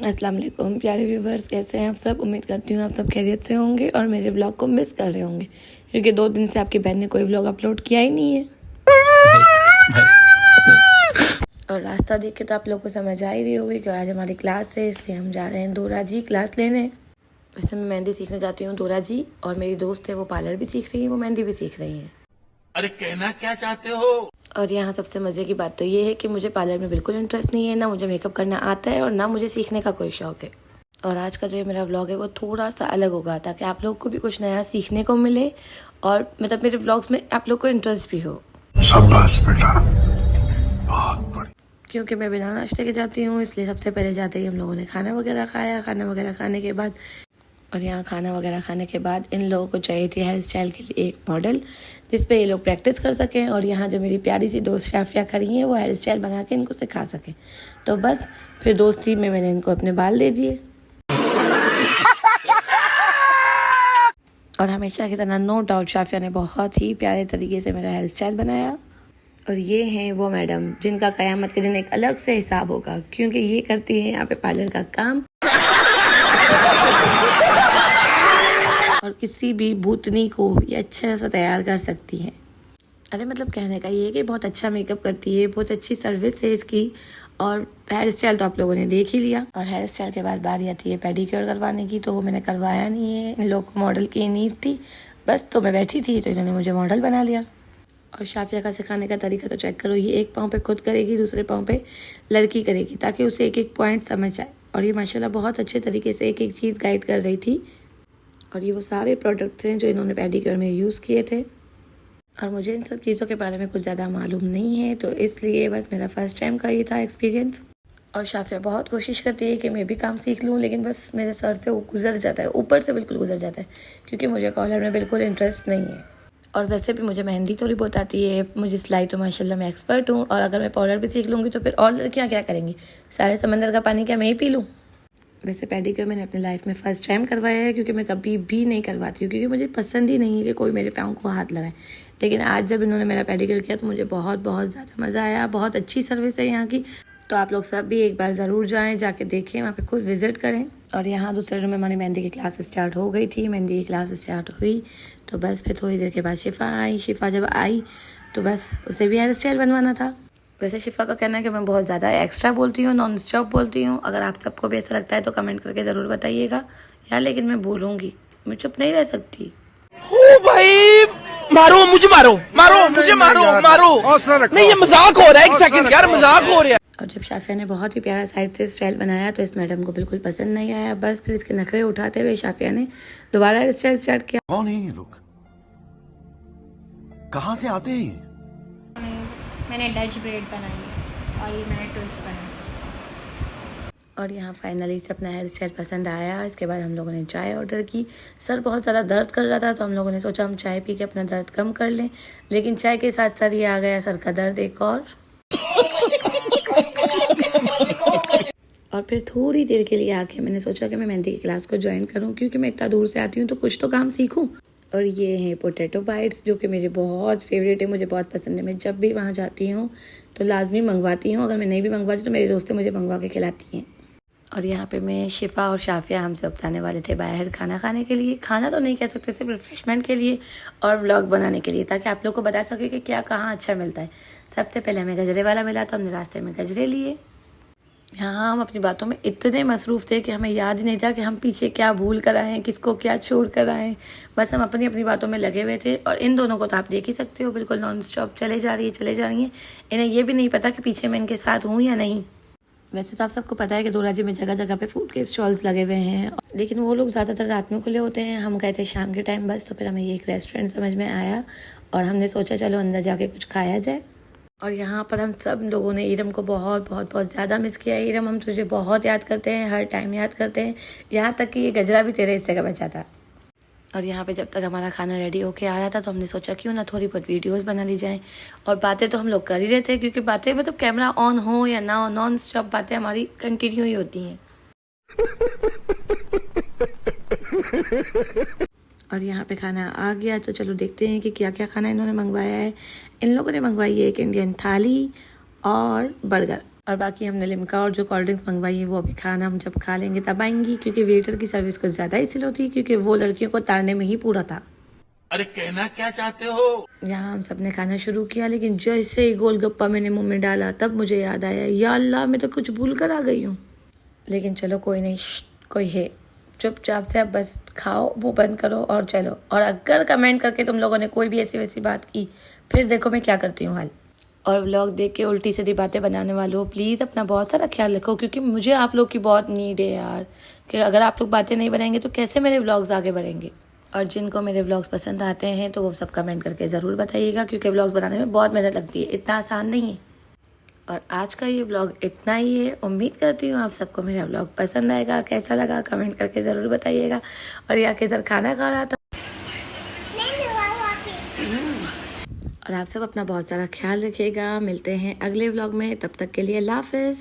अस्सलाम वालेकुम प्यारे व्यूवर्स, कैसे हैं आप सब। उम्मीद करती हूँ आप सब खैरियत से होंगे और मेरे ब्लॉग को मिस कर रहे होंगे, क्योंकि 2 दिन से आपकी बहन ने कोई ब्लॉग अपलोड किया ही नहीं है। और रास्ता देख के तो आप लोगों को समझ आ ही रही होगी कि आज हमारी क्लास है, इसलिए हम जा रहे हैं दोरा जी क्लास लेने। वैसे मैं मेहंदी सीखने जाती हूँ दोरा जी, और मेरी दोस्त है वो पार्लर भी सीख रही है, वो मेहंदी भी सीख रही हैं। अरे कहना क्या चाहते हो। और यहाँ सबसे मज़े की बात तो ये है कि मुझे पार्लर में बिल्कुल इंटरेस्ट नहीं है, ना मुझे मेकअप करना आता है और ना मुझे सीखने का कोई शौक है। और आज का जो मेरा व्लॉग है वो थोड़ा सा अलग होगा, ताकि आप लोग को भी कुछ नया सीखने को मिले और मतलब मेरे व्लॉग्स में आप लोग को इंटरेस्ट भी हो। शाबाश बेटा, बहुत बढ़िया। क्योंकि मैं बिना नाश्ते के जाती हूँ, इसलिए सबसे पहले जाते ही हम लोगों ने खाना वगैरह खाया। खाना वगैरह खाने के बाद और यहाँ खाना वगैरह खाने के बाद इन लोगों को चाहिए थी हेयर स्टाइल के लिए एक मॉडल, जिस पे ये लोग प्रैक्टिस कर सकें। और यहाँ जो मेरी प्यारी सी दोस्त शाफिया खड़ी हैं, वो हेयर स्टाइल बना के इनको सिखा सकें। तो बस फिर दोस्ती में मैंने इनको अपने बाल दे दिए। और हमेशा की तरह नो डाउट शाफिया ने बहुत ही प्यारे तरीके से मेरा हेयर स्टाइल बनाया। और ये हैं वो मैडम जिनका क़यामत के दिन एक अलग से हिसाब होगा, क्योंकि ये करती हैं यहाँ पे पार्लर का काम और किसी भी भूतनी को ये अच्छा सा तैयार कर सकती हैं। अरे मतलब कहने का ये है कि बहुत अच्छा मेकअप करती है, बहुत अच्छी सर्विस है इसकी। और हेयर स्टाइल तो आप लोगों ने देख ही लिया। और हेयर स्टाइल के बाद बारी आती है पेडिक्योर करवाने की, तो वो मैंने करवाया नहीं है। इन लोगों को मॉडल की नीड थी बस, तो मैं बैठी थी तो इन्होंने मुझे मॉडल बना लिया। और शाफिया का सिखाने का तरीका तो चेक करो, ये एक पाँव पे खुद करेगी, दूसरे पाँव पे लड़की करेगी, ताकि उसे एक एक पॉइंट समझ आए। और ये माशाल्लाह बहुत अच्छे तरीके से एक एक चीज़ गाइड कर रही थी। और ये वो सारे प्रोडक्ट्स हैं जो इन्होंने पेडिक्योर में यूज़ किए थे। और मुझे इन सब चीज़ों के बारे में कुछ ज़्यादा मालूम नहीं है, तो इसलिए बस मेरा फर्स्ट टाइम का ये था एक्सपीरियंस। और शाफिया बहुत कोशिश करती है कि मैं भी काम सीख लूँ, लेकिन बस मेरे सर से वो गुजर जाता है, ऊपर से बिल्कुल गुजर जाता है, क्योंकि मुझे कॉलर में बिल्कुल इंटरेस्ट नहीं है। और वैसे भी मुझे मेहंदी थोड़ी बहुत आती है, मुझे सिलाई तो माशाल्लाह मैं एक्सपर्ट हूँ। और अगर मैं पाउडर भी सीख लूँगी तो फिर और लड़कियाँ क्या करेंगी, सारे समंदर का पानी क्या मैं ही पी लूँ। वैसे पेडिक्योर मैंने अपनी लाइफ में फ़र्स्ट टाइम करवाया है, क्योंकि मैं कभी भी नहीं करवाती हूँ, क्योंकि मुझे पसंद ही नहीं है कि कोई मेरे पाँव को हाथ लगाए। लेकिन आज जब इन्होंने मेरा पेडिक्योर किया तो मुझे बहुत बहुत ज़्यादा मज़ा आया। बहुत अच्छी सर्विस है यहाँ की, तो आप लोग सब भी एक बार ज़रूर जाएँ, जाके देखें, वहाँ पे खुद विज़िट करें। और यहाँ दूसरे रूम में हमारी मेहंदी की क्लास स्टार्ट हो गई थी। मेहंदी की क्लास स्टार्ट हुई तो बस फिर थोड़ी देर के बाद शिफा आई। शिफा जब आई तो बस उसे भी हेयर स्टाइल बनवाना था। वैसे शिफा का कहना है कि मैं बहुत ज़्यादा एक्स्ट्रा बोलती हूँ, नॉन स्टॉप बोलती हूँ। अगर आप सबको भी ऐसा लगता है तो कमेंट करके ज़रूर बताइएगा यार, लेकिन मैं बोलूँगी, मैं चुप नहीं रह सकती। ओ भाई, मारो मुझे, मारो मारो मुझे, मारो मारो, नहीं ये मजाक हो रहा है, एक सेकंड यार, मजाक हो रहा है। और जब शाफिया ने बहुत ही प्यारा साइड से स्टाइल बनाया तो इस मैडम को बिल्कुल पसंद नहीं आया। बस फिर इसके नखरे उठाते हुए शाफिया ने दोबारा स्टाइल स्टार्ट किया। कौन है ये लोग, कहाँ से आते हैं? मैंने डच ब्रेड बनाई है और ये मैंने ट्विस्ट बनाई। और यहाँ फाइनली से अपना हेयर स्टाइल पसंद आया। इसके बाद हम लोगों ने चाय ऑर्डर की। सर बहुत ज़्यादा दर्द कर रहा था, तो हम लोगों ने सोचा हम चाय पी के अपना दर्द कम कर लें, लेकिन चाय के साथ साथ ये आ गया सर का दर्द एक और फिर थोड़ी देर के लिए आके मैंने सोचा कि मैं मेहंदी की क्लास को ज्वाइन करूं, क्योंकि मैं इतना दूर से आती हूं तो कुछ तो काम सीखूं। और ये हैं पोटैटो बाइट्स, जो कि मेरे बहुत फेवरेट है, मुझे बहुत पसंद है। मैं जब भी वहाँ जाती हूँ तो लाजमी मंगवाती हूँ, अगर मैं नहीं भी मंगवाती तो मेरी दोस्तें मुझे मंगवा के खिलाती हैं। और यहाँ पे मैं शिफा और शाफिया हम सब जाने वाले थे बाहर खाना खाने के लिए। खाना तो नहीं कह सकते, सिर्फ रिफ्रेशमेंट के लिए और व्लॉग बनाने के लिए, ताकि आप लोग को बता सके कि क्या कहाँ अच्छा मिलता है। सबसे पहले हमें गजरे वाला मिला, तो हमने रास्ते में गजरे लिए। यहाँ हम अपनी बातों में इतने मसरूफ़ थे कि हमें याद ही नहीं था कि हम पीछे क्या भूल कर आए हैं, किसको क्या छोड़ कर आए हैं। बस हम अपनी अपनी बातों में लगे हुए थे। और इन दोनों को तो आप देख ही सकते हो, बिल्कुल नॉन स्टॉप चले जा रही है। इन्हें ये भी नहीं पता कि पीछे मैं इनके साथ हूँ या नहीं। वैसे तो आप सबको पता है कि दोराजी में जगह जगह पे फूड के स्टॉल्स लगे हुए हैं, लेकिन वो लोग ज़्यादातर रात में खुले होते हैं। हम गए थे शाम के टाइम बस, तो फिर हमें ये एक रेस्टोरेंट समझ में आया और हमने सोचा चलो अंदर जाके कुछ खाया जाए। और यहाँ पर हम सब लोगों ने इरम को बहुत बहुत बहुत ज़्यादा मिस किया है। इरम, हम तुझे बहुत याद करते हैं, हर टाइम याद करते हैं, यहाँ तक कि ये गजरा भी तेरे हिस्से का बचा था। और यहाँ पे जब तक हमारा खाना रेडी होके आ रहा था तो हमने सोचा क्यों ना थोड़ी बहुत वीडियोस बना ली जाएं। और बातें तो हम लोग कर ही रहे थे, क्योंकि बातें मतलब कैमरा ऑन हो या ना हो, नॉन स्टॉप बातें हमारी कंटिन्यू ही होती हैं। और यहाँ पे खाना आ गया, तो चलो देखते हैं कि क्या क्या खाना इन्होंने मंगवाया है। इन लोगों ने मंगवाई है एक इंडियन थाली और बर्गर। और बाकी हमने लिम्का और जो कोल्ड ड्रिंक्स मंगवाई है वो अभी खाना हम जब खा लेंगे तब आएंगी, क्योंकि वेटर की सर्विस कुछ ज़्यादा ही स्लो थी, क्योंकि वो लड़कियों को तारने में ही पूरा था। अरे कहना क्या चाहते हो? यहाँ हम सब ने खाना शुरू किया, लेकिन जैसे ही गोलगप्पा मैंने मुंह में डाला तब मुझे याद आया, या अल्लाह मैं तो कुछ भूल कर आ गई हूँ। लेकिन चलो कोई नहीं, कोई है, चुपचाप से अब बस खाओ, मुंह बंद करो और चलो। और अगर कमेंट करके तुम लोगों ने कोई भी ऐसी वैसी बात की, फिर देखो मैं क्या करती हूँ हाल। और व्लॉग देख के उल्टी सीधी बातें बनाने वालों, प्लीज़ अपना बहुत सारा ख्याल रखो, क्योंकि मुझे आप लोग की बहुत नीड है यार, कि अगर आप लोग बातें नहीं बनाएंगे तो कैसे मेरे व्लॉग्स आगे बढ़ेंगे। और जिनको मेरे व्लॉग्स पसंद आते हैं तो वो सब कमेंट करके ज़रूर बताइएगा, क्योंकि व्लॉग्स बनाने में बहुत मेहनत लगती है, इतना आसान नहीं है। और आज का ये व्लॉग इतना ही है। उम्मीद करती हूँ आप सबको मेरा व्लॉग पसंद आएगा। कैसा लगा कमेंट करके ज़रूर बताइएगा। और यहाँ के खाना खा रहा था। और आप सब अपना बहुत सारा ख्याल रखिएगा। मिलते हैं अगले व्लॉग में, तब तक के लिए अल्लाह हाफिज़।